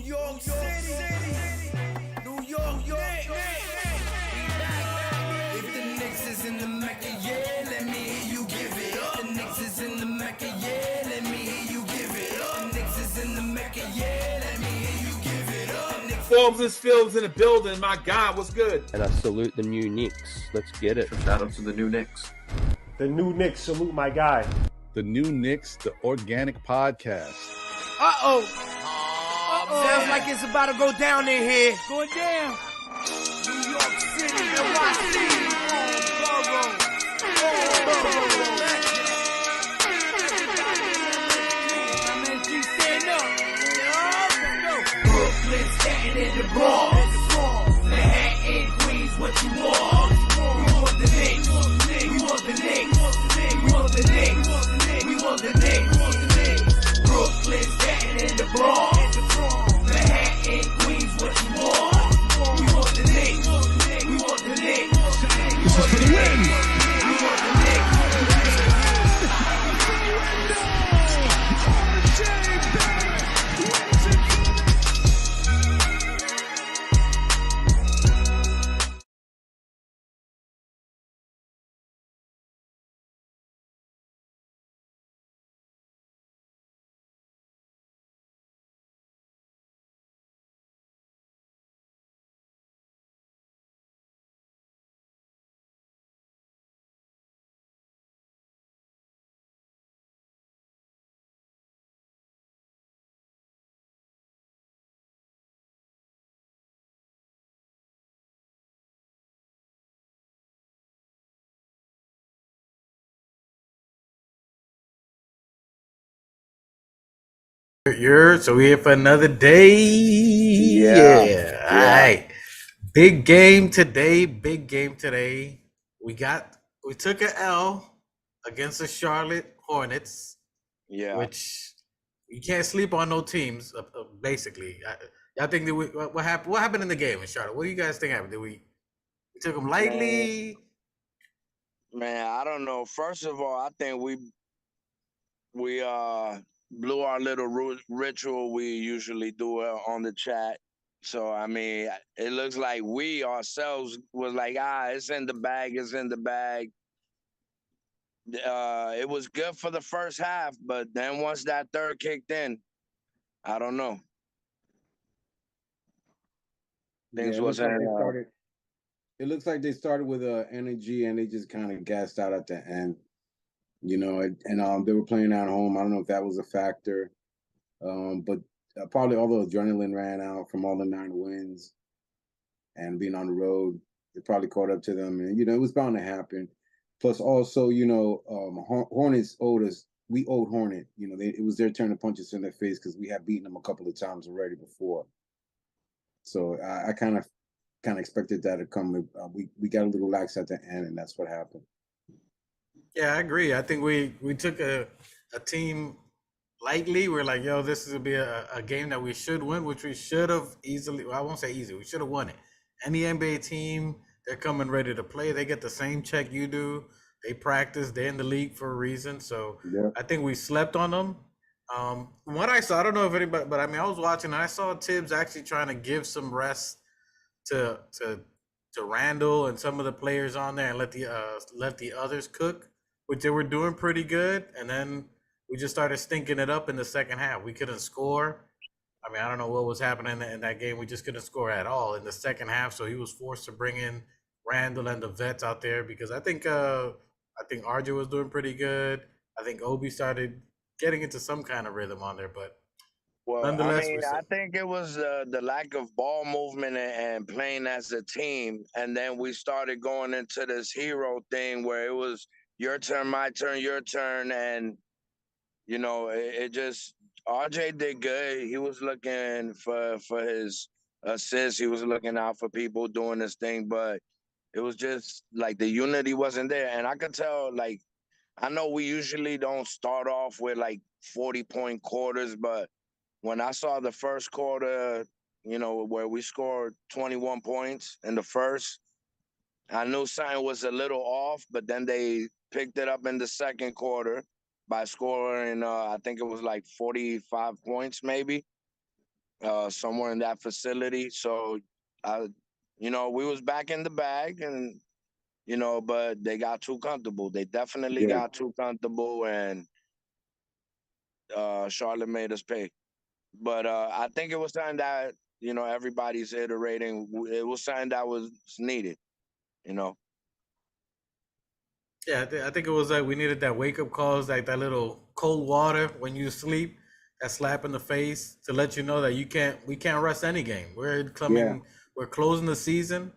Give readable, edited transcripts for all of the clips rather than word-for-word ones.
York City, New York Knicks. If the Knicks is in the Mecca, yeah, let me hear you give it up. The Knicks is in the Mecca, yeah, let me hear you give it up. The Knicks is in the Mecca, yeah, let me hear you give it up. Forms and Fields in the building, my God, what's good? And I salute the new Knicks. Let's get it. Shout out to the new Knicks. The new Knicks, salute my guy. The new Knicks, the organic podcast. Sounds like it's about to go down in here. Going down. New York City, NYC, Borough. MSG stand up. Brooklyn standing in the Bronx. Manhattan, Queens, what you want? We want the Knicks. We want the Knicks. We want the Knicks. We want the Knicks. Brooklyn standing in the Bronx. Manhattan, Queens, what you want? We want the Knicks. We want the Knicks. This is for the win. We want the Knicks. So we here for another day. Yeah. All right. Big game today. We took an L against the Charlotte Hornets. Yeah. Which you can't sleep on no teams. Basically, y'all think that what happened? What happened in the game in Charlotte? What do you guys think happened? We took them lightly? Man, I don't know. First of all, I think we blew our little ritual we usually do on the chat. So I mean, it looks like we ourselves was like, it's in the bag, it's in the bag. It was good for the first half, but then once that third kicked in, I don't know. Things wasn't. It looks like they started with energy and they just kind of gassed out at the end, you know. And they were playing at home. I don't know if that was a factor, but probably all the adrenaline ran out from all the 9 wins and being on the road. It probably caught up to them, and it was bound to happen. Plus, also, Hornets owed us. We owed Hornet. It was their turn to punch us in the face because we had beaten them a couple of times already before. So I kind of expected that to come. We got a little lax at the end, and that's what happened. Yeah, I agree. I think we took a team lightly. We're like, yo, this is gonna be a game that we should win, which we should have easily. Well, I won't say easy. We should have won it. Any NBA team, they're coming ready to play. They get the same check you do. They practice. They're in the league for a reason. So yeah. I think we slept on them. From what I saw, I don't know if anybody, but I mean, I was watching and I saw Tibbs actually trying to give some rest to Randall and some of the players on there and let the others cook, which they were doing pretty good. And then we just started stinking it up in the second half. We couldn't score. I mean, I don't know what was happening in that game. We just couldn't score at all in the second half. So he was forced to bring in Randall and the vets out there because I think RJ was doing pretty good. I think Obi started getting into some kind of rhythm on there, but nonetheless, I think it was the lack of ball movement and playing as a team. And then we started going into this hero thing where it was your turn, my turn, your turn. And, it just, RJ did good. He was looking for his assists. He was looking out for people doing this thing. But it was just like the unity wasn't there. And I could tell, like, I know we usually don't start off with like 40-point quarters, but when I saw the first quarter, where we scored 21 points in the first, I knew something was a little off, but then they picked it up in the second quarter by scoring, I think it was like 45 points maybe. somewhere in that facility. So, we was back in the bag, and but they got too comfortable. They definitely Yeah. got too comfortable, and Charlotte made us pay. But I think it was something that everybody's iterating. It was something that was needed. You know. Yeah, I think it was like we needed that wake up calls, like that little cold water when you sleep, that slap in the face to let you know that we can't rest any game. Yeah. We're closing the season.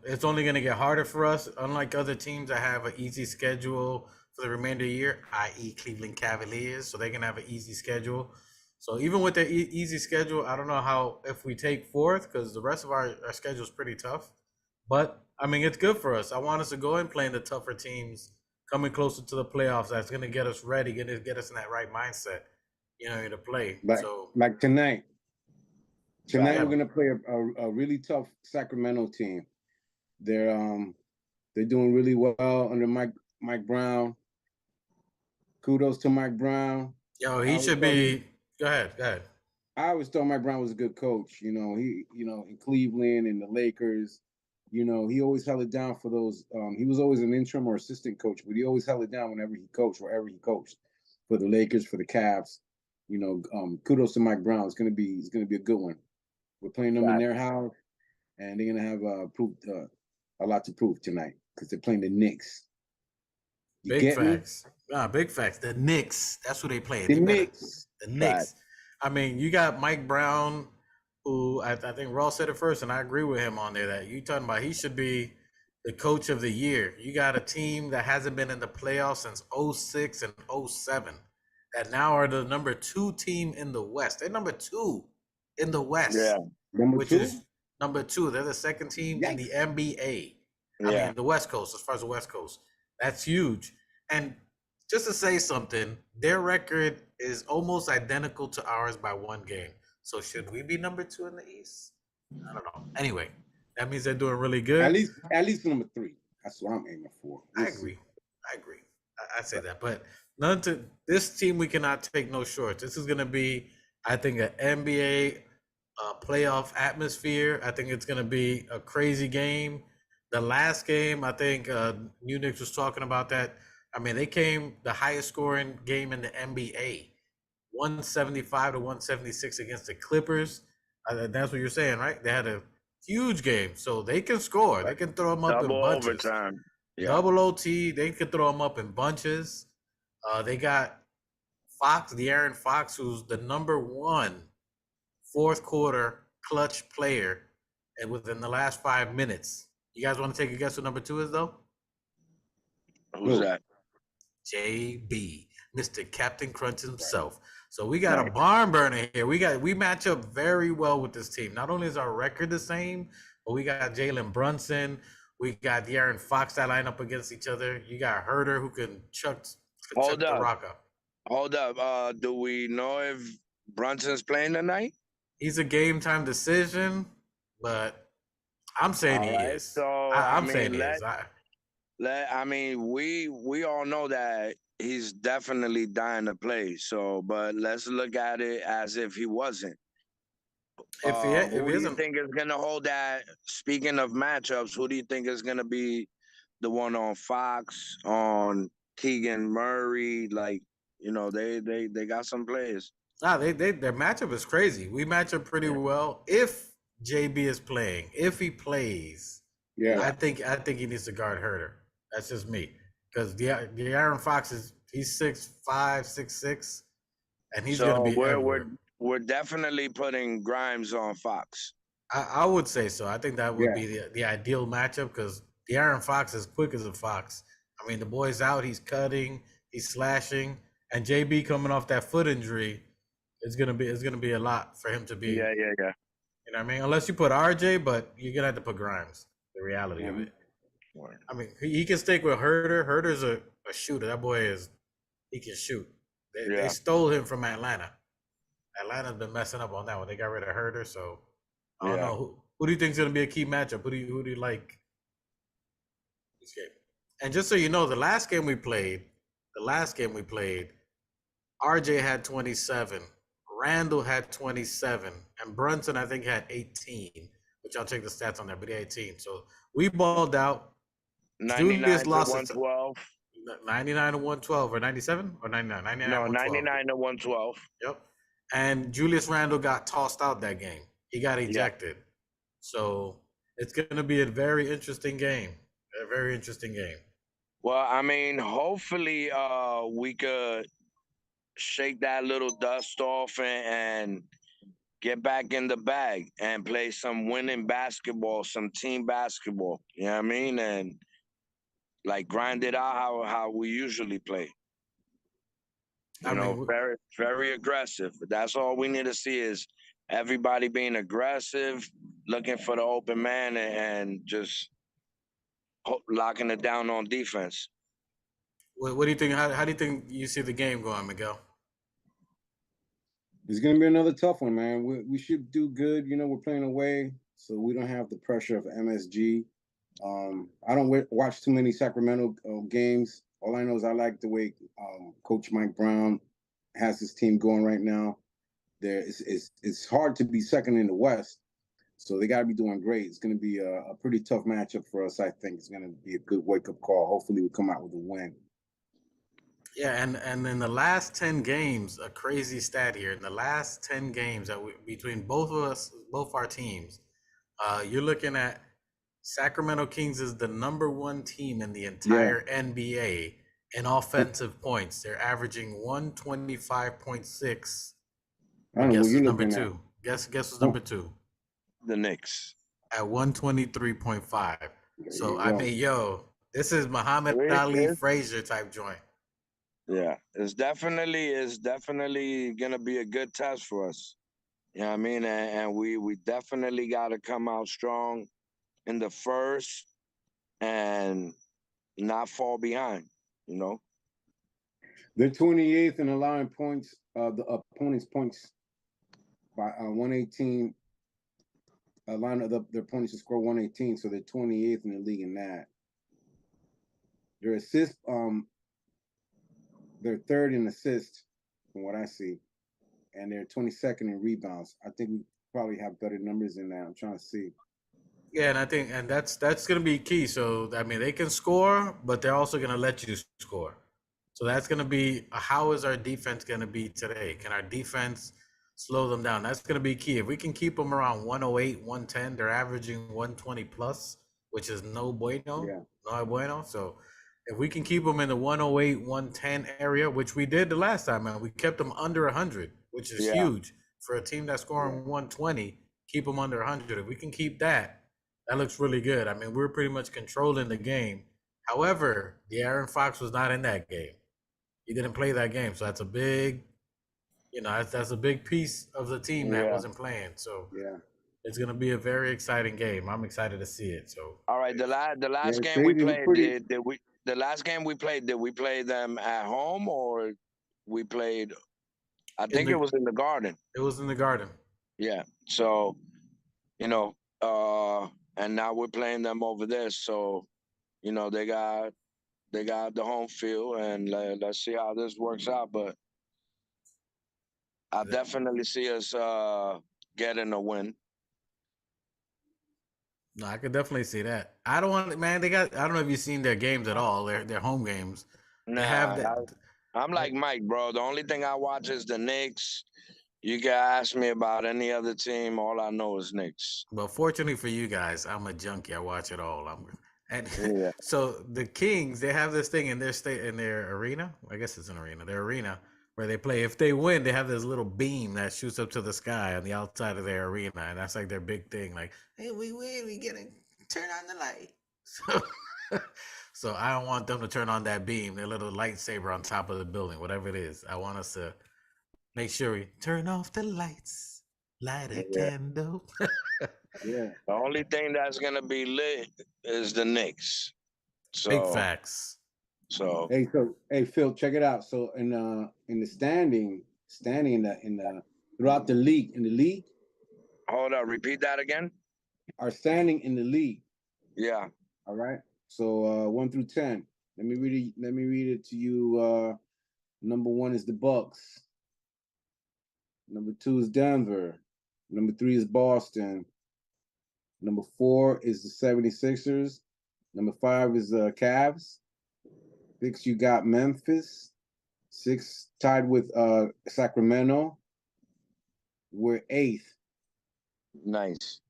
It's only going to get harder for us, unlike other teams that have an easy schedule for the remainder of the year, i.e., Cleveland Cavaliers. So they can have an easy schedule. So even with their easy schedule, I don't know how if we take fourth because the rest of our schedule is pretty tough. But I mean, it's good for us. I want us to go and play in the tougher teams, coming closer to the playoffs. That's going to get us ready, going to get us in that right mindset, to play. Like tonight. Tonight Yeah. we're gonna play a really tough Sacramento team. They're doing really well under Mike Brown. Kudos to Mike Brown. Yo, he should be. Go ahead. I always thought Mike Brown was a good coach. He in Cleveland and the Lakers. He always held it down for those. He was always an interim or assistant coach, but he always held it down wherever he coached for the Lakers, for the Cavs. Kudos to Mike Brown. It's gonna be a good one. We're playing them in their house, and they're gonna have a lot to prove tonight because they're playing the Knicks. Big facts. Big facts. The Knicks. That's who they play. The Knicks. The Knicks. I mean, you got Mike Brown, who I think Ross said it first, and I agree with him on there that you talking about he should be the coach of the year. You got a team that hasn't been in the playoffs since 06 and 07 that now are the number 2 team in the West. They're number 2 in the West. Yeah. Which is number 2. They're the second team in the NBA. I mean, the West Coast, as far as the West Coast. That's huge. And just to say something, their record is almost identical to ours by 1 game. So should we be number 2 in the East? I don't know. Anyway, that means they're doing really good. At least number 3. That's what I'm aiming for. I agree. I say that. But this team, we cannot take no shorts. This is going to be, I think, an NBA playoff atmosphere. I think it's going to be a crazy game. The last game, I think New Knicks was talking about that. I mean, they came the highest scoring game in the NBA, 175 to 176 against the Clippers. That's what you're saying, right? They had a huge game, so they can score. They can throw them up in bunches. Overtime. Yeah. Double OT. They could throw them up in bunches. They got Fox, De'Aaron Fox, who's the number 1 fourth quarter clutch player, and within the last 5 minutes. You guys want to take a guess what number 2 is, though? Who's that? JB, Mr. Captain Crunch himself. So we got a barn burner here. We match up very well with this team. Not only is our record the same, but we got Jalen Brunson. We got De'Aaron Fox that line up against each other. You got Herter who can chuck the rock up. Hold up. Do we know if Brunson's playing tonight? He's a game time decision, but I'm saying he is. So I'm saying he is. I mean, we all know that he's definitely dying to play. So, but let's look at it as if he wasn't. Who do you think is going to hold that? Speaking of matchups, who do you think is going to be the one on Fox, on Keegan Murray? Like, they got some players. Their matchup is crazy. We match up pretty well if JB is playing. If he plays, I think he needs to guard Herter. That's just me, because De'Aaron Fox he's 6'5", 6'6", and he's going to be everywhere. We're definitely putting Grimes on Fox. I would say so. I think that would be the ideal matchup because De'Aaron Fox is quick as a fox. I mean, the boy's out. He's cutting. He's slashing. And JB coming off that foot injury, it's gonna be a lot for him to be. Yeah. You know what I mean? Unless you put RJ, but you're gonna have to put Grimes. The reality of it. I mean, he can stick with Herter. Herter's a shooter. That boy he can shoot. They stole him from Atlanta. Atlanta's been messing up on that one. They got rid of Herter, so I don't know. Who do you think is going to be a key matchup? Who do you like this game? And just so you know, the last game we played, RJ had 27, Randall had 27, and Brunson I think had 18. Which I'll check the stats on there, but he had 18. So we balled out. 99 Julius to lost 112. 99 to 112 or 97 or 99. 99 No, 112. 99 to 112. Yep. And Julius Randle got tossed out that game. He got Yeah. ejected. So it's going to be a very interesting game. A very interesting game. Well, I mean, hopefully we could shake that little dust off and get back in the bag and play some winning basketball, some team basketball. You know what I mean? And like grind it out how we usually play. You know, very, very aggressive. That's all we need to see is everybody being aggressive, looking for the open man and just locking it down on defense. What do you think? How do you think you see the game going, Miguel? It's gonna be another tough one, man. We should do good. You know, we're playing away, so we don't have the pressure of MSG. I don't watch too many Sacramento games. All I know is I like the way Coach Mike Brown has his team going right now. It's hard to be second in the West, so they got to be doing great. It's going to be a pretty tough matchup for us. I think it's going to be a good wake-up call. Hopefully, we come out with a win. Yeah, and in the last 10 games, a crazy stat here. In the last 10 games between both of us, both our teams, you're looking at Sacramento Kings is the #1 team in the entire NBA in offensive points. They're averaging 125.6. Guess who's number two? Guess who's number two? The Knicks. At 123.5. So I mean, this is Muhammad Ali Frazier type joint. Yeah, it's definitely gonna be a good test for us. You know what I mean? And we definitely gotta come out strong in the first and not fall behind, you know. They're 28th in allowing points, the opponent's points by 118. Allowing their opponents to score 118, so they're 28th in the league in that. Their assists, they're third in assists from what I see, and they're 22nd in rebounds. I think we probably have better numbers in that. I'm trying to see. Yeah, and I think that's going to be key. So I mean, they can score, but they're also going to let you score. So that's going to be how is our defense going to be today? Can our defense slow them down? That's going to be key. If we can keep them around 108, 110, they're averaging 120 plus, which is no bueno. Yeah. No bueno. So if we can keep them in the 108, 110 area, which we did the last time, man, we kept them under 100, which is huge for a team that's scoring 120. Keep them under 100. If we can keep that, that looks really good. I mean, we're pretty much controlling the game. However, De'Aaron Fox was not in that game. He didn't play that game, so that's a big, that's a big piece of the team that wasn't playing. So it's gonna be a very exciting game. I'm excited to see it. So all right, the last game we played, the last game we played, did we play them at home or we played? I think it was in the Garden. It was in the Garden. Yeah. So, and now we're playing them over there. So, they got the home field, and let's see how this works out. But I definitely see us getting a win. No, I could definitely see that. I don't want, man. I don't know if you've seen their games at all. Their home games. Nah, I'm like Mike, bro. The only thing I watch is the Knicks. You can ask me about any other team. All I know is Knicks. But fortunately for you guys, I'm a junkie. I watch it all. So the Kings, they have this thing in their arena. I guess it's an arena. Their arena where they play. If they win, they have this little beam that shoots up to the sky on the outside of their arena, and that's like their big thing. Like, hey, we win, we get to turn on the light. So I don't want them to turn on that beam, their little lightsaber on top of the building, whatever it is. I want us to make sure we turn off the lights, light a candle. The only thing that's gonna be lit is the Knicks. So big facts. So hey Phil, check it out. So in the standing in the throughout the league. Hold up, repeat that again. Our standing in the league. Yeah. All right. So 1 through 10. Let me read it to you. Number 1 is the Bucks. Number 2 is Denver. Number 3 is Boston. Number 4 is the 76ers. Number 5 is the Cavs. 6, you got Memphis. 6 tied with Sacramento. We're 8th. Nice.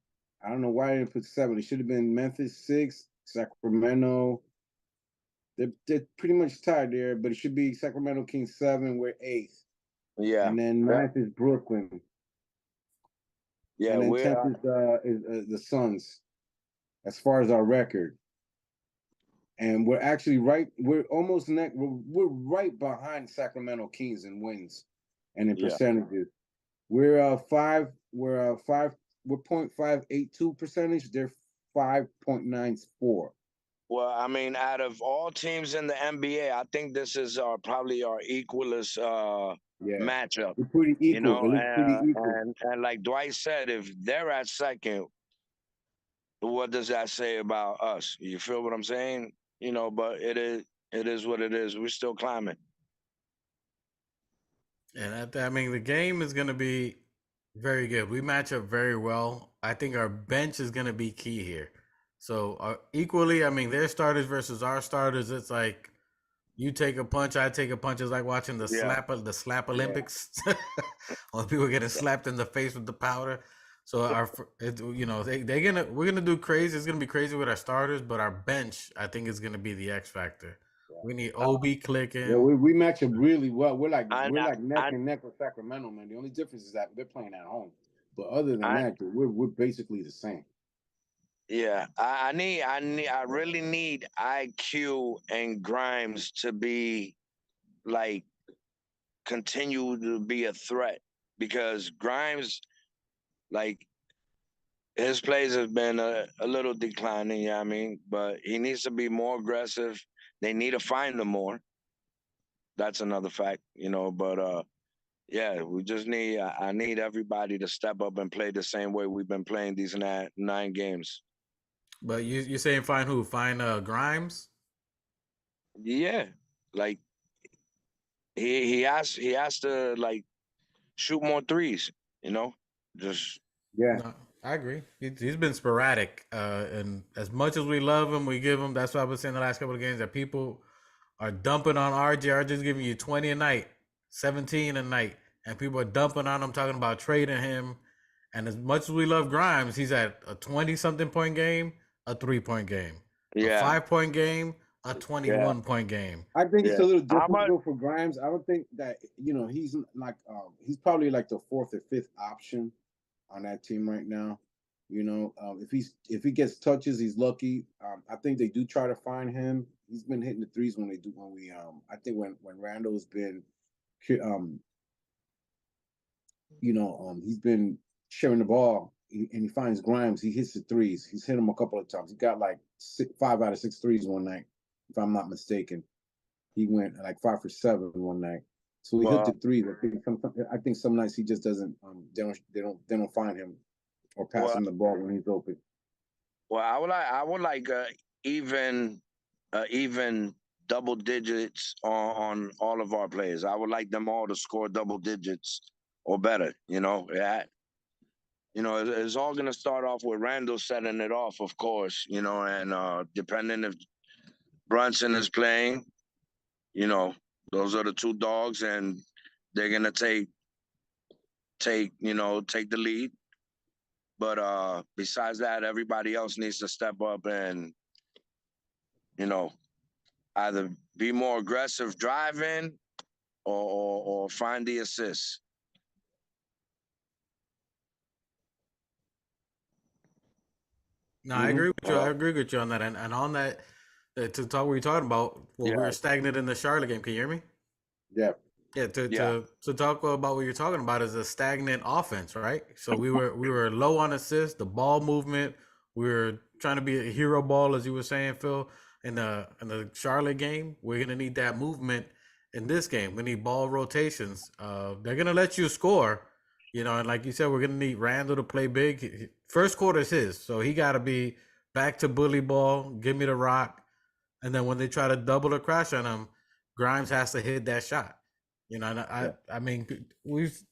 I don't know why I didn't put 7. It should have been Memphis 6, Sacramento. They're pretty much tied there, but it should be Sacramento Kings 7. We're 8th. Yeah. And then 9th is Brooklyn. Yeah, and then we're 10th is the Suns, as far as our record. And we're actually we're almost we're right behind Sacramento Kings in wins and in percentages. We're 0.582 percentage. They're 5.94. well, I mean, out of all teams in the NBA, I think this is probably our equalist matchup. We're pretty equal. You know, it looks pretty equal. And like Dwight said, if they're at second, what does that say about us? You feel what I'm saying? You know, but it is what it is. We're still climbing. And I mean, the game is going to be very good. We match up very well. I think our bench is going to be key here. So equally, I mean, their starters versus our starters. It's like you take a punch, I take a punch. It's like watching the slap Olympics. All the people getting slapped in the face with the powder. So we're gonna do crazy. It's gonna be crazy with our starters, but our bench, I think, is gonna be the X factor. We need Obi clicking. Yeah, we match up really well. We're like neck and neck with Sacramento, man. The only difference is that they're playing at home. But other than that, we're basically the same. Yeah, I really need IQ and Grimes to be like continue to be a threat, because Grimes, like, his plays have been a little declining, I mean, but he needs to be more aggressive. They need to find him more. That's another fact, but yeah, we just I need everybody to step up and play the same way we've been playing these 9 games. But you're saying find who? Find Grimes? Yeah, like he has to like shoot more threes. Just No, I agree. He's been sporadic, and as much as we love him, we give him. That's what I was saying the last couple of games, that people are dumping on RJ. RJ's giving you 20 a night, 17 a night, and people are dumping on him, talking about trading him. And as much as we love Grimes, he's at a 20-something point game, a 3-point game, a 5-point game, a 21-point game. I think it's a little difficult for Grimes. I don't think that he's like he's probably like the 4th or 5th option on that team right now. If he gets touches, he's lucky. I think they do try to find him. He's been hitting the threes when I think when Randall's been he's been sharing the ball, and he finds Grimes. He hits the threes. He's hit him a couple of times. He got like 5 out of 6 threes one night, if I'm not mistaken. He went like 5 for 7 one night. So he hit the threes. I think some nights he just doesn't. They don't find him or pass him the ball when he's open. Well, I would like even double digits on all of our players. I would like them all to score double digits or better. It's all going to start off with Randall setting it off, of course. And depending if Brunson is playing, those are the 2 dogs, and they're gonna take the lead. But besides that, everybody else needs to step up and either be more aggressive driving or find the assists. No, I agree with you. I agree with you on that. And on that, to talk what you're talking about, we were stagnant in the Charlotte game. Can you hear me? Yeah. Yeah. To talk about what you're talking about is a stagnant offense, right? So we were low on assists, the ball movement. We were trying to be a hero ball, as you were saying, Phil. In the Charlotte game, we're gonna need that movement in this game. We need ball rotations. They're gonna let you score, and like you said, we're gonna need Randall to play big. First quarter is his, so he got to be back to bully ball, give me the rock, and then when they try to double or crash on him, Grimes has to hit that shot. You know, and I mean,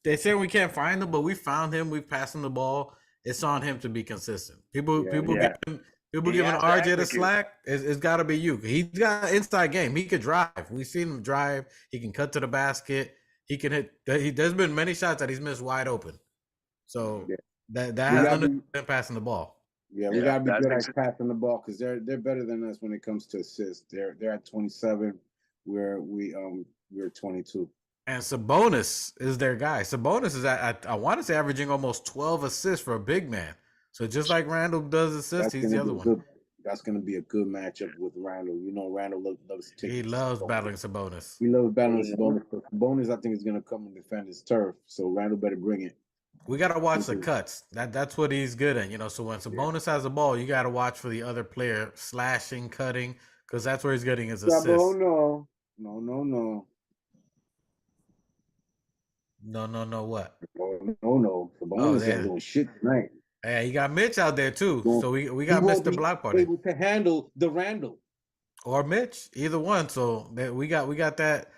they say we can't find him, but we found him. We've passed him the ball. It's on him to be consistent. People He giving has to RJ the execute. slack. It's got to be you. He's got an inside game. He could drive. We've seen him drive. He can cut to the basket. He can hit. There's been many shots that he's missed wide open. So that has nothing to do with passing the ball. Yeah, we gotta be good at passing the ball because they're better than us when it comes to assists. They're at 27, where we're 22. And Sabonis is their guy. Sabonis is I want to say averaging almost 12 assists for a big man. So just like Randall does assists, he's the other one. That's going to be a good matchup with Randall. You know, Randall loves to take. He loves battling Sabonis. He loves battling Sabonis. But Sabonis, I think, is going to come and defend his turf. So Randall better bring it. We got to watch the cuts. That's what he's good at. You know, so when Sabonis has the ball, you got to watch for the other player slashing, cutting, because that's where he's getting his assists. No. No, what? No. Sabonis ain't doing shit tonight. Hey, you got Mitch out there too. So we got Mr. Block Party. Able to handle the Randall. Or Mitch, either one. So we got that.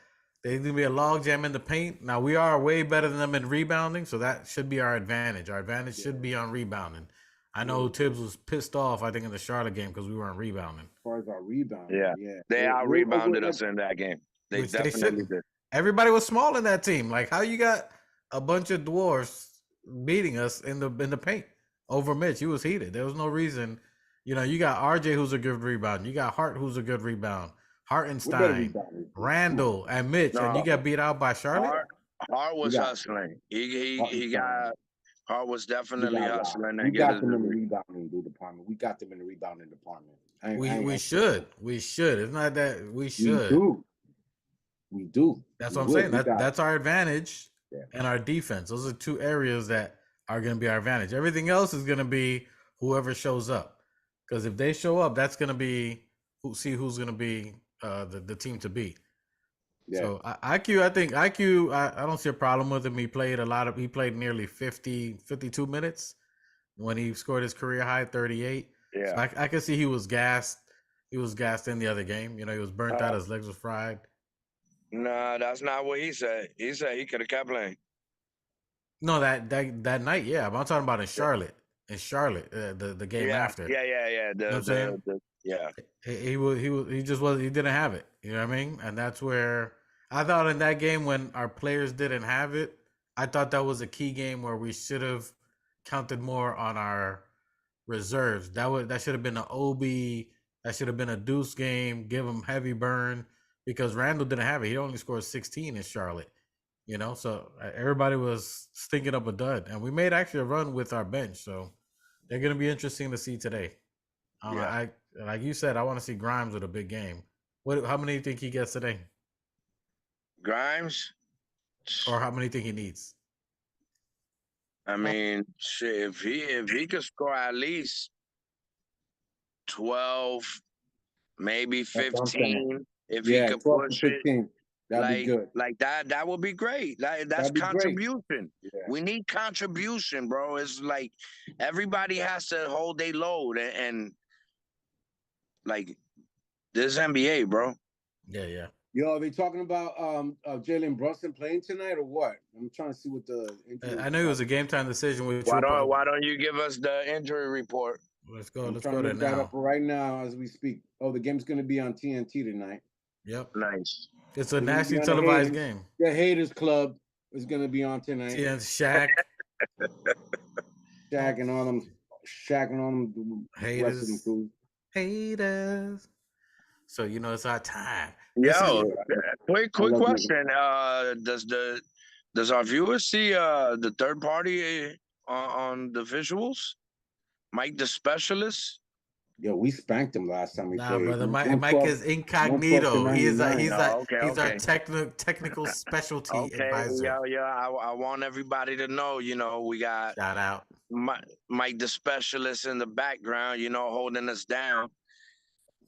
There's gonna be a log jam in the paint. Now we are way better than them in rebounding, so that should be our advantage. Our advantage should be on rebounding. I know Tibbs was pissed off, I think, in the Charlotte game because we weren't rebounding. As far as our rebounding, they out rebounded us in that game. They definitely did. Everybody was small in that team. Like, how you got a bunch of dwarfs beating us in the paint over Mitch? He was heated. There was no reason. You know, you got RJ, who's a good rebound. You got Hart, who's a good rebound. Hartenstein, Randall, and Mitch, and you got beat out by Charlotte. Hart was hustling. Hart was definitely hustling. We got them in the rebounding department. We got them in the rebounding department. We should. It's not that we should. We do. That's what I'm saying. That's our advantage and our defense. Those are two areas that are going to be our advantage. Everything else is going to be whoever shows up. Because if they show up, that's going to be who's going to be the team to beat. Yeah. So IQ, I don't see a problem with him. He played nearly 52 minutes when he scored his career high 38. Yeah. So I can see he was gassed. He was gassed in the other game. You know, he was burnt out. His legs were fried. Nah, that's not what he said. He said he could have kept playing. No, that night, yeah. But I'm talking about in Charlotte. The game after. Yeah. You know what I'm saying? He didn't have it. You know what I mean? And that's where I thought in that game when our players didn't have it, I thought that was a key game where we should have counted more on our reserves. That should have been an OB. That should have been a deuce game. Give him heavy burn because Randall didn't have it. He only scored 16 in Charlotte. You know, so everybody was stinking up a dud, and we made actually a run with our bench. So they're going to be interesting to see today. Like you said, I want to see Grimes with a big game. How many do you think he gets today? Grimes? Or how many do you think he needs? I mean, shit, if he could score at least 12, maybe 15, if he could push 15. That'd be good. Like that would be great. That's contribution. Yeah. We need contribution, bro. It's like everybody has to hold their load and like this NBA, bro. Yeah. Yo, are they talking about Jalen Brunson playing tonight or what? I'm trying to see what the I know it was a game time decision. Why don't you give us the injury report? Let's go there now. That up right now as we speak. Oh, the game's gonna be on TNT tonight. Yep. Nice. It's a nationally televised game. The Haters Club is going to be on tonight. Yeah, Shaq and all them haters. So you know it's our time. Yo, quick question. Does our viewers see the third party on the visuals? Mike the specialist. Yo, we spanked him last time we played. Brother, Mike is incognito. He's our technical specialty advisor. I want everybody to know, you know, we got shout out Mike the specialist in the background, you know, holding us down.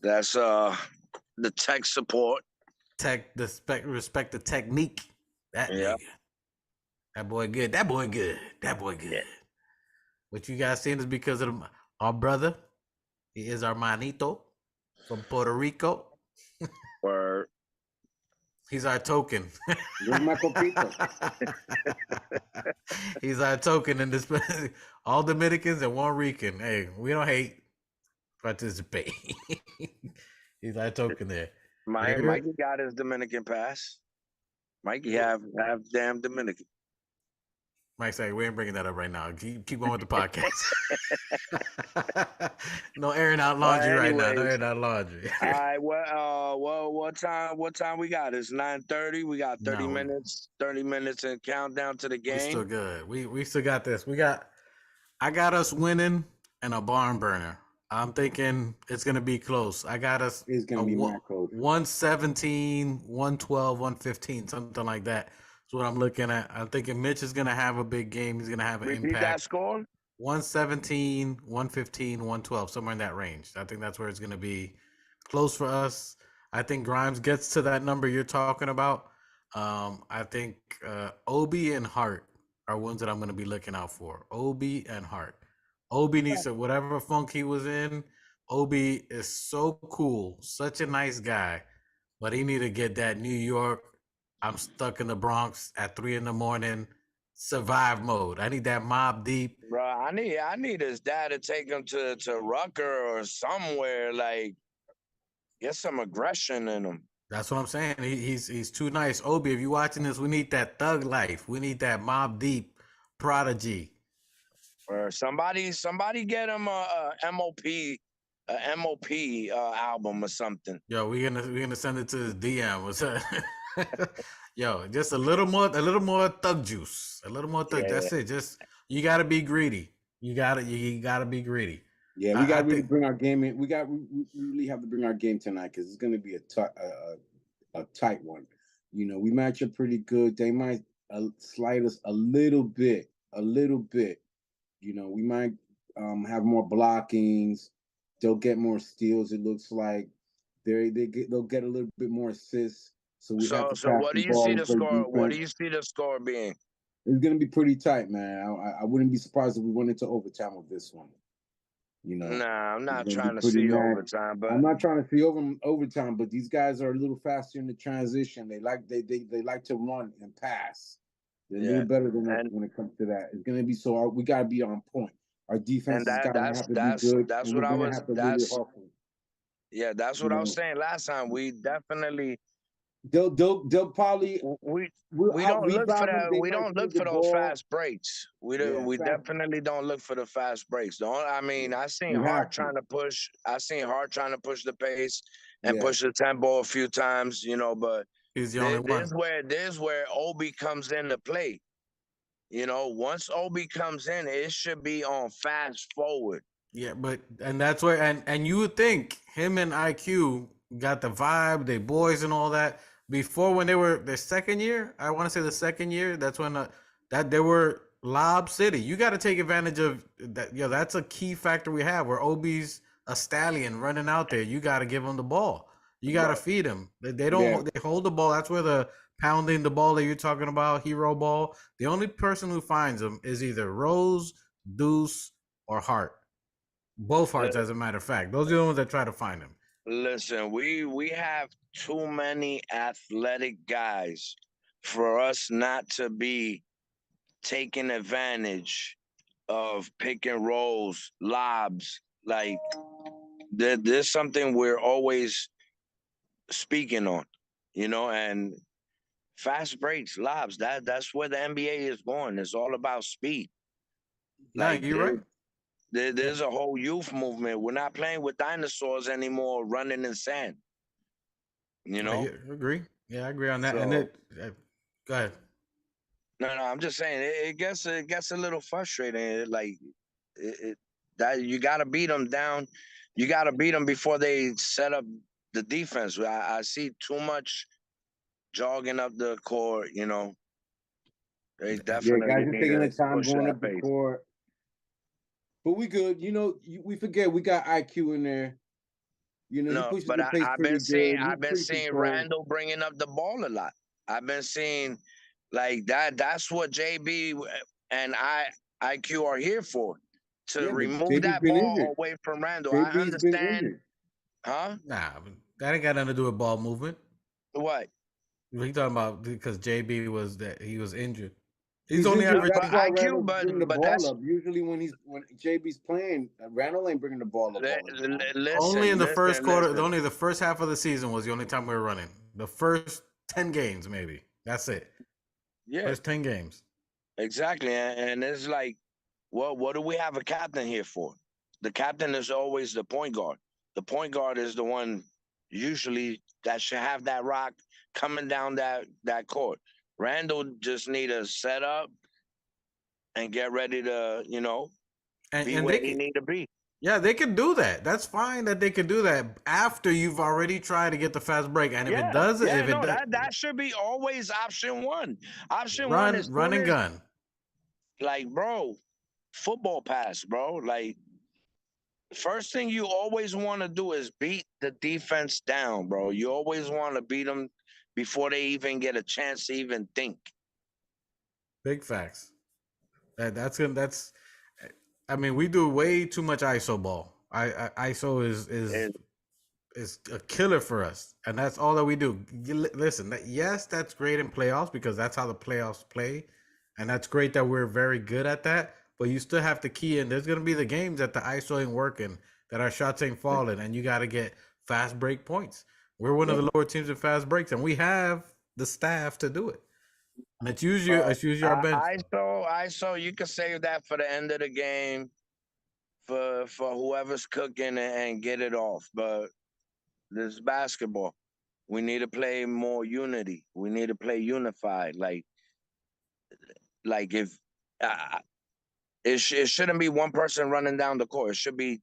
That's the tech support. Respect the technique. Nigga. That boy good. Yeah. What you guys seen is because of our brother. He is our manito from Puerto Rico. Word. He's our token. Where's my copito? He's our token in this. All Dominicans and one Rican. Hey, we don't hate. Participate. He's our token there. Mikey got his Dominican pass. Mikey have damn Dominican. Mike say we ain't bringing that up right now. Keep going with the podcast. No airing out laundry right now. No airing out laundry. All right. What time we got? It's 9:30. We got 30 minutes. 30 minutes and countdown to the game. We still good. We still got this. I got us winning and a barn burner. I'm thinking it's gonna be close. I got us. It's gonna be more close. 117, 112, 115, something like that. That's what I'm looking at. I'm thinking Mitch is gonna have a big game. He's gonna have an impact. That score? 117, 115, 112, somewhere in that range. I think that's where it's gonna be close for us. I think Grimes gets to that number you're talking about. I think Obi and Hart are ones that I'm gonna be looking out for. Obi and Hart. Obi needs to, whatever funk he was in, Obi is so cool, such a nice guy, but he need to get that New York, I'm stuck in the Bronx at 3 a.m, survive mode. I need that Mob Deep. Bro, I need his dad to take him to Rucker or somewhere, like get some aggression in him. That's what I'm saying. He's too nice. Obi, if you're watching this, we need that thug life. We need that Mob Deep prodigy. Or somebody get him a MOP album or something. Yo, we're gonna send it to his DM. What's up? Yo, just a little more thug juice. A little more thug. Yeah. That's it. Just you gotta be greedy. You gotta be greedy. Yeah, we gotta really bring our game in. We really have to bring our game tonight because it's gonna be a tight one. You know, we match up pretty good. They might slide us a little bit. You know, we might have more blockings. They'll get more steals. It looks like they'll get a little bit more assists. So what do you see the score? What do you see the score being? It's gonna be pretty tight, man. I wouldn't be surprised if we went into overtime with this one. You know, nah, I'm not trying to see overtime, but I'm not trying to see overtime. But these guys are a little faster in the transition. They like to run and pass. They're a little better than us when it comes to that. It's gonna be so we gotta be on point. Our defense is gotta have to be good. That's what I was. That's what I was saying last time. We definitely. They'll probably we don't look for that. We don't look for those fast breaks. We definitely don't look for the fast breaks. I seen Hart trying to push. I seen Hart trying to push the pace and push the tempo a few times. You know, but he's the only one. This is where Obi comes into play. You know, once Obi comes in, it should be on fast forward. Yeah, and that's where and you would think him and IQ got the vibe, they boys and all that. Before, when they were their second year, I want to say the second year, that's when that they were Lob City. You got to take advantage of that. Yeah, that's a key factor we have where Obi's a stallion running out there. You got to give him the ball. You got to feed him. They don't. They hold the ball. That's where the pounding the ball that you're talking about, hero ball. The only person who finds them is either Rose, Deuce, or Hart. Both Harts, as a matter of fact. Those are the ones that try to find him. Listen, we have too many athletic guys for us not to be taking advantage of pick and rolls, lobs. Like there's something we're always speaking on, you know, and fast breaks, lobs. That's where the NBA is going. It's all about speed. Like you're right. There's a whole youth movement. We're not playing with dinosaurs anymore, running in sand. You know, I agree. Yeah, I agree on that. So, and go ahead. No, I'm just saying it gets a little frustrating. Like that you got to beat them down. You got to beat them before they set up the defense. I see too much jogging up the court. You know, they definitely guys are taking the time going up the court. But we good. You know, we forget we got IQ in there. You know, no, but I've been seeing Randall bringing up the ball a lot. I've been seeing like that. That's what JB and IQ are here for, to remove that ball away from Randall. I understand. Huh? Nah, that ain't got nothing to do with ball movement. What? We talking about because JB was injured. He's He's only injured. But That's averaging. why IQ, Randall's bringing the but ball that's up. Usually when JB's playing, Randall ain't bringing the ball up all the time. Only in the first quarter, listen. only the first half of the season was the only time we were running. The first 10 games, maybe. That's it. Yeah, First 10 games. exactly. And it's like, well, what do we have a captain here for? The captain is always the point guard. The point guard is the one usually that should have that rock coming down that court. Randall just need to set up and get ready to, be And where they he can, need to be. yeah, they could do that. That's fine that they could do that after you've already tried to get the fast break. And if it doesn't, Yeah, if it no, does, that should be always option one. Option one is run and gun. like, bro, football pass, bro. Like, first thing you always want to do is beat the defense down, bro. You always want to beat them before they even get a chance to even think. Big facts. That's. I mean, we do way too much ISO ball. ISO is a killer for us, and that's all that we do. Listen, yes, that's great in playoffs because that's how the playoffs play, and that's great that we're very good at that. But you still have to key in. There's gonna be the games that the ISO ain't working, that our shots ain't falling, and you got to get fast break points. We're one of the lower teams in fast breaks, and we have the staff to do it. And it's usually our bench. ISO, you can save that for the end of the game for whoever's cooking and get it off. But this is basketball. We need to play more unity. We need to play unified. Like if it shouldn't be one person running down the court. It should be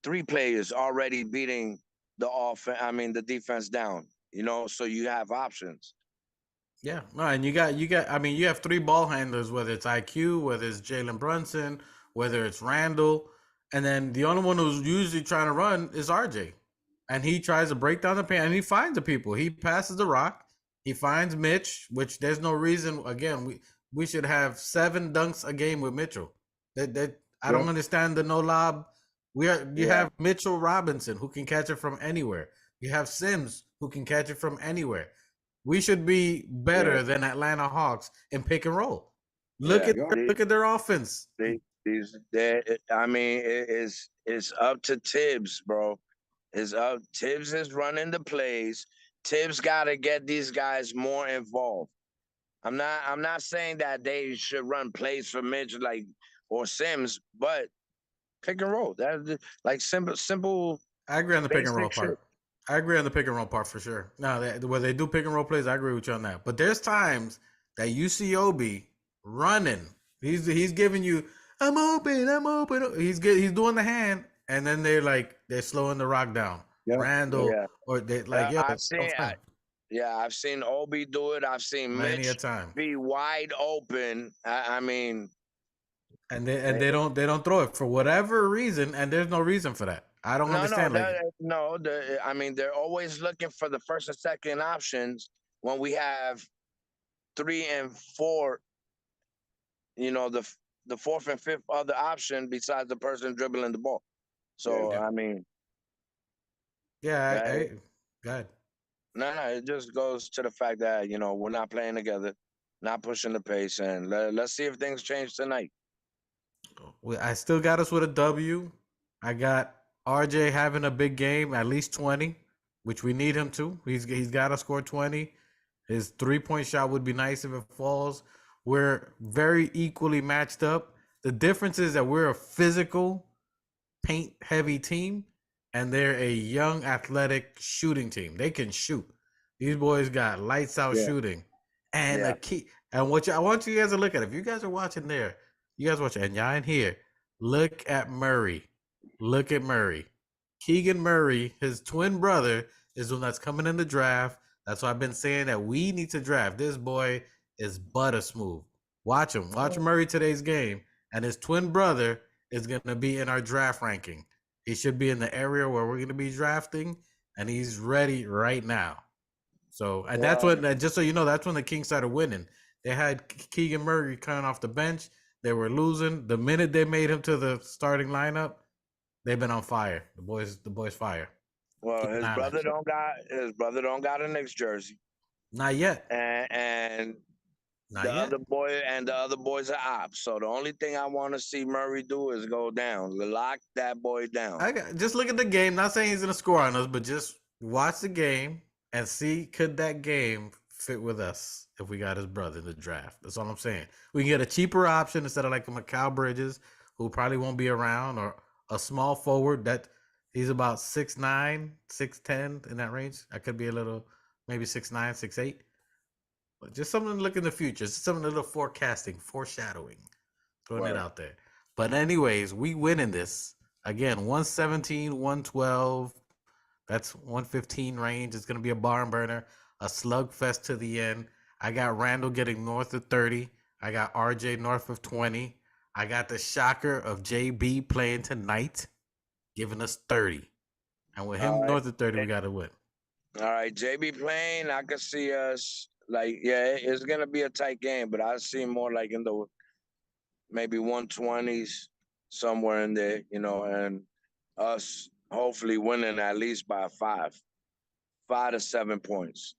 three players already beating the defense down. So you have options. Yeah, no, and you got. I mean, you have three ball handlers, whether it's IQ, whether it's Jalen Brunson, whether it's Randall, and then the only one who's usually trying to run is RJ, and he tries to break down the paint and he finds the people. He passes the rock. He finds Mitch, which there's no reason. Again, we should have 7 dunks a game with Mitchell. That I don't understand the no lob. You have Mitchell Robinson who can catch it from anywhere. You have Sims who can catch it from anywhere. We should be better than Atlanta Hawks in pick and roll. Look at their offense. I mean, it's up to Tibbs, bro. Tibbs is running the plays. Tibbs got to get these guys more involved. I'm not saying that they should run plays for Mitch or Sims, but pick and roll. That's like simple. I agree on the pick and roll basic shit. part. I agree on the pick and roll part for sure. Now, where they do pick and roll plays, I agree with you on that. But there's times that you see Obi running. He's giving you, I'm open. He's doing the hand, and then they're slowing the rock down. Randall, or they I've seen Obi do it. I've seen many Mitch a time be wide open. I mean, and they don't throw it for whatever reason, and there's no reason for that. I don't understand. They're always looking for the first and second options when we have 3 and 4. The fourth and fifth other option besides the person dribbling the ball. So I mean, go ahead. No, it just goes to the fact that we're not playing together, not pushing the pace, and let's see if things change tonight. I still got us with a W. I got RJ having a big game, at least 20, which we need him to. He's got to score 20. His 3-point shot would be nice if it falls. We're very equally matched up. The difference is that we're a physical, paint-heavy team, and they're a young, athletic shooting team. They can shoot. These boys got lights-out shooting. And a key. And I want you guys to look at it. If you guys are watching there, you guys watch it, and y'all in here, look at Murray. Look at Murray. Keegan Murray, his twin brother, is the one that's coming in the draft. That's why I've been saying that we need to draft. This boy is butter smooth. Watch him. Watch Murray today's game. And his twin brother is going to be in our draft ranking. He should be in the area where we're going to be drafting, and he's ready right now. So, and that's when, just so you know, that's when the Kings started winning. They had Keegan Murray coming off the bench. They were losing. The minute they made him to the starting lineup, they've been on fire. The boys fire. Well, his brother don't got a Knicks jersey. Not yet. and Not the yet. other boys are ops. So the only thing I want to see Murray do is go down, lock that boy down. Just look at the game. Not saying he's gonna score on us, but just watch the game and see could that game fit with us if we got his brother in the draft. That's all I'm saying. We can get a cheaper option instead of like a Mikal Bridges, who probably won't be around, or a small forward that he's about 6'9", 6'10", in that range. I could be a little, maybe 6'9", 6'8". But just something to look in the future. Just something a little foreshadowing, throwing it out there. But anyways, we winning this. Again, 117, 112. That's 115 range. It's going to be a barn burner, a slugfest to the end. I got Randall getting north of 30. I got RJ north of 20. I got the shocker of JB playing tonight, giving us 30. And with him north of 30, we got to win. All right, JB playing, I could see us, like, yeah, it's going to be a tight game, but I see more like in the maybe 120s, somewhere in there, you know, and us hopefully winning at least by 5 to 7 points.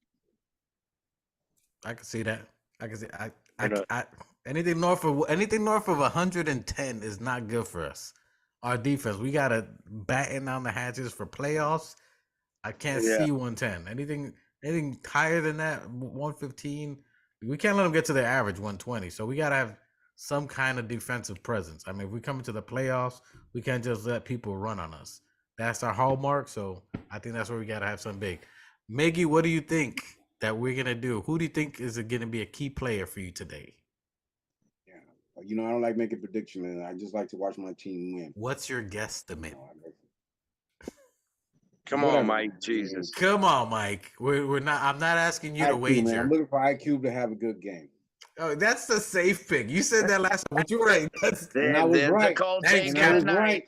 I can see that. I can see. I anything north of 110 is not good for us. Our defense, we gotta batten down the hatches for playoffs. I can't see 110. Anything higher than that, 115, we can't let them get to their average 120. So we gotta have some kind of defensive presence. I mean, if we come into the playoffs, we can't just let people run on us. That's our hallmark. So I think that's where we gotta have something big. Miggy, what do you think that we're gonna do? Who do you think is gonna be a key player for you today? Yeah, you know, I don't like making predictions, and I just like to watch my team win. What's your guesstimate? Come on, Mike. Jesus. Come on, Mike. We're not. I'm not asking you to IQ, wager. man. I'm looking for IQ to have a good game. Oh, that's the safe pick. You said that last time, but you're right. And I was right. Thanks, I was guys. right.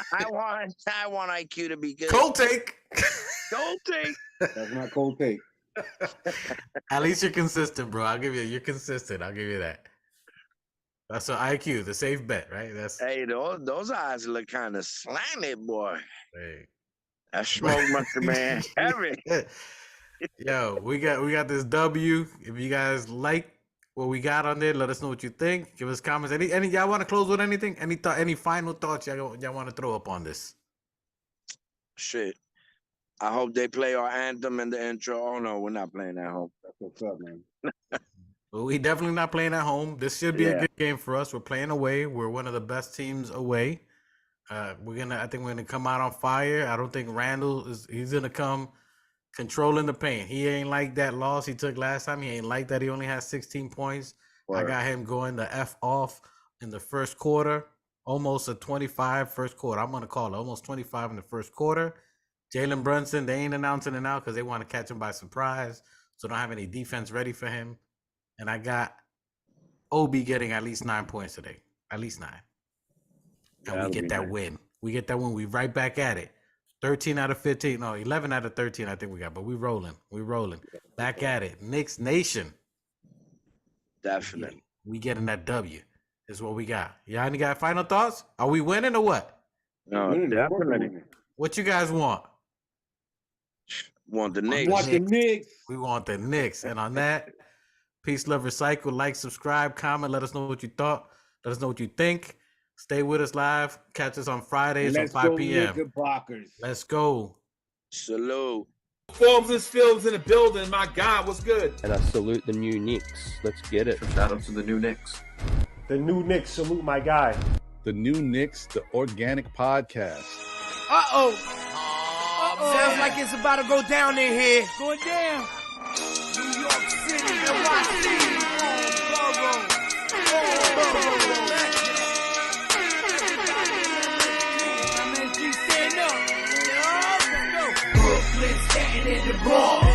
I want IQ to be good. Cold take. Cold take. That's not cold take. At least you're consistent, bro. You're consistent. I'll give you that. That's an IQ, the safe bet, right? Hey, those eyes look kind of slanted, boy. Hey. That smoke must have been heavy. Yo, we got this W. If you guys like what we got on there, let us know what you think. Give us comments. Any y'all want to close with anything? Any final thoughts y'all want to throw up on this? Shit. I hope they play our anthem in the intro. Oh no, we're not playing at home. That's what's up, man. Well, we definitely not playing at home. This should be a good game for us. We're playing away. We're one of the best teams away. I think we're gonna come out on fire. I don't think Randall he's gonna come controlling the paint. He ain't like that loss he took last time. He ain't like that he only has 16 points. I got him going the F off in the first quarter. Almost a 25 first quarter. I'm gonna call it almost 25 in the first quarter. Jalen Brunson, they ain't announcing it now because they want to catch him by surprise. So don't have any defense ready for him. And I got Obi getting at least 9 points today. At least 9. And we get that win. We get that win. We right back at it. 13 out of 15. No, 11 out of 13 I think we got. But we rolling. We rolling. Back at it. Knicks Nation. Definitely. We getting that W. Is what we got. Y'all any got final thoughts? Are we winning or what? No, definitely. What you guys want? Want the Knicks. Want the Knicks. We want the Knicks. And on that, peace, love, recycle, like, subscribe, comment. Let us know what you thought. Let us know what you think. Stay with us live. Catch us on Fridays at 5 p.m. Let's go. Salute. Forms and films in the building. My God, what's good? And I salute the new Knicks. Let's get it. Shout out to the new Knicks. The new Knicks, salute my guy. The new Knicks, the organic podcast. Sounds like it's about to go down in here. Going down. New York City, NYC, Brooklyn, Staten, and the Bronx.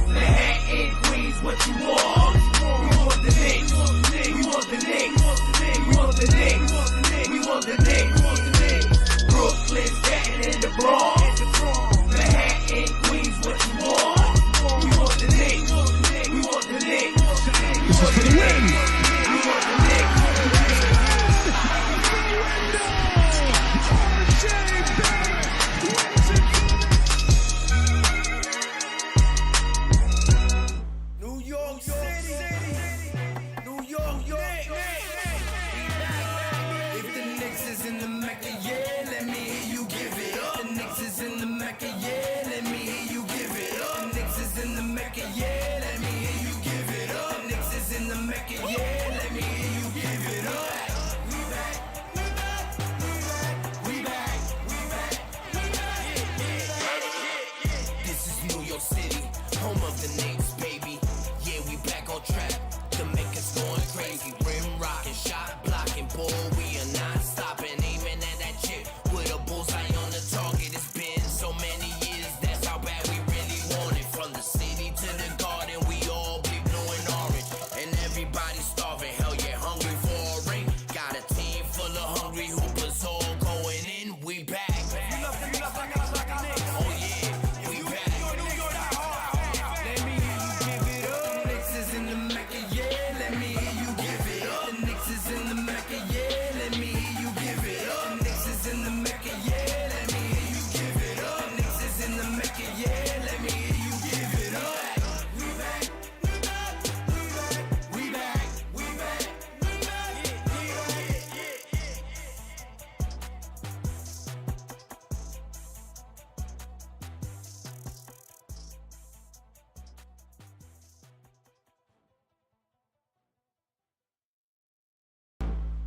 Manhattan, Queens, what you want? We want the Knicks. We want the Knicks. We want the Knicks. We want the Knicks. Brooklyn, Staten, and the Bronx. Manhattan, Queens, what you want? We want the Knicks. We want the Knicks. This is for the win. We want the Knicks. It's New York City, home of the Knicks, baby. Yeah, we back on track. The makers going crazy. Rim rocking, shot blocking, boy, we are not stopping. Aiming at that chip with a bullseye on the target. It's been so many years, that's how bad we really want it. From the city to the garden, we all be blue and orange. And everybody starving, hell yeah, hungry for a ring. Got a team full of hungry hoopers all going in. We back. Oh yeah, we back. Let me hear you give it up. The Knicks is in the Mecca, yeah. Let me hear you give it up. The Knicks is in the Mecca, yeah. Let me hear you give it up. The Knicks is in the Mecca, yeah. Let me hear you give it up. The Knicks is in the Mecca, yeah. Let me hear you give it up. We back, we back, we back, we back, we back, we back, we back,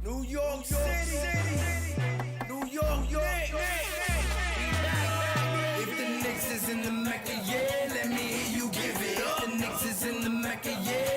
New York City, New York, York. If the Knicks is in the Mecca, yeah, let me hear you give it up. The Knicks is in the Mecca, yeah.